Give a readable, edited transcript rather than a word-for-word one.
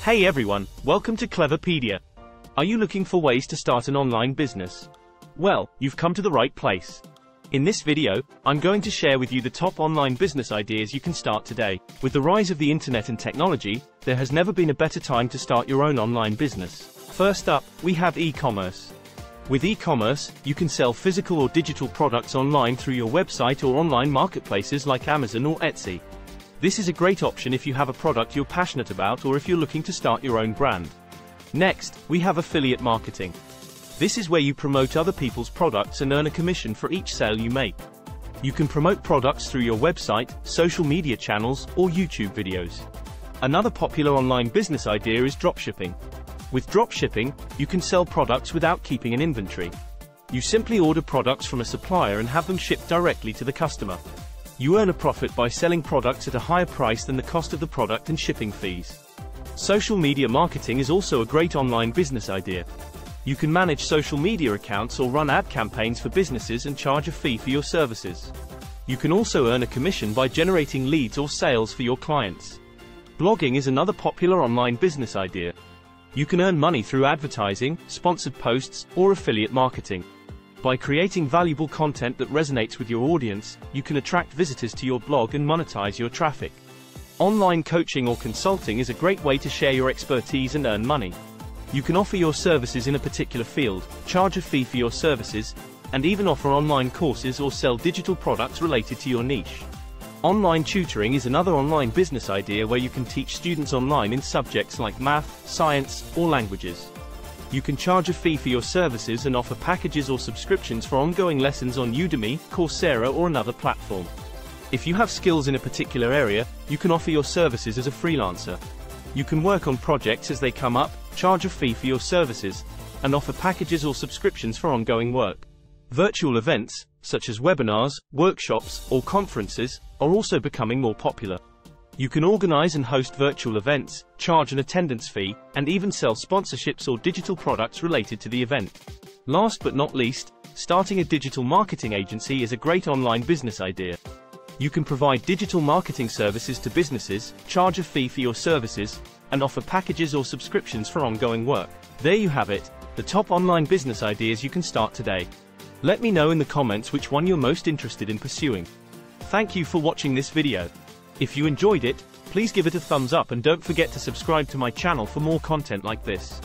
Hey everyone, welcome to CleverPedia. Are you looking for ways to start an online business? Well, you've come to the right place. In this video, I'm going to share with you the top online business ideas you can start today. With the rise of the internet and technology, there has never been a better time to start your own online business. First up, we have e-commerce. With e-commerce, you can sell physical or digital products online through your website or online marketplaces like Amazon or Etsy. This is a great option if you have a product you're passionate about or if you're looking to start your own brand. Next, we have affiliate marketing. This is where you promote other people's products and earn a commission for each sale you make. You can promote products through your website, social media channels, or YouTube videos. Another popular online business idea is dropshipping. With dropshipping, you can sell products without keeping an inventory. You simply order products from a supplier and have them shipped directly to the customer. You earn a profit by selling products at a higher price than the cost of the product and shipping fees. Social media marketing is also a great online business idea. You can manage social media accounts or run ad campaigns for businesses and charge a fee for your services. You can also earn a commission by generating leads or sales for your clients. Blogging is another popular online business idea. You can earn money through advertising, sponsored posts, or affiliate marketing. By creating valuable content that resonates with your audience, you can attract visitors to your blog and monetize your traffic. Online coaching or consulting is a great way to share your expertise and earn money. You can offer your services in a particular field, charge a fee for your services, and even offer online courses or sell digital products related to your niche. Online tutoring is another online business idea where you can teach students online in subjects like math, science, or languages. You can charge a fee for your services and offer packages or subscriptions for ongoing lessons on Udemy, Coursera, or another platform. If you have skills in a particular area, you can offer your services as a freelancer. You can work on projects as they come up, charge a fee for your services, and offer packages or subscriptions for ongoing work. Virtual events, such as webinars, workshops, or conferences, are also becoming more popular. You can organize and host virtual events, charge an attendance fee, and even sell sponsorships or digital products related to the event. Last but not least, starting a digital marketing agency is a great online business idea. You can provide digital marketing services to businesses, charge a fee for your services, and offer packages or subscriptions for ongoing work. There you have it, the top online business ideas you can start today. Let me know in the comments which one you're most interested in pursuing. Thank you for watching this video. If you enjoyed it, please give it a thumbs up and don't forget to subscribe to my channel for more content like this.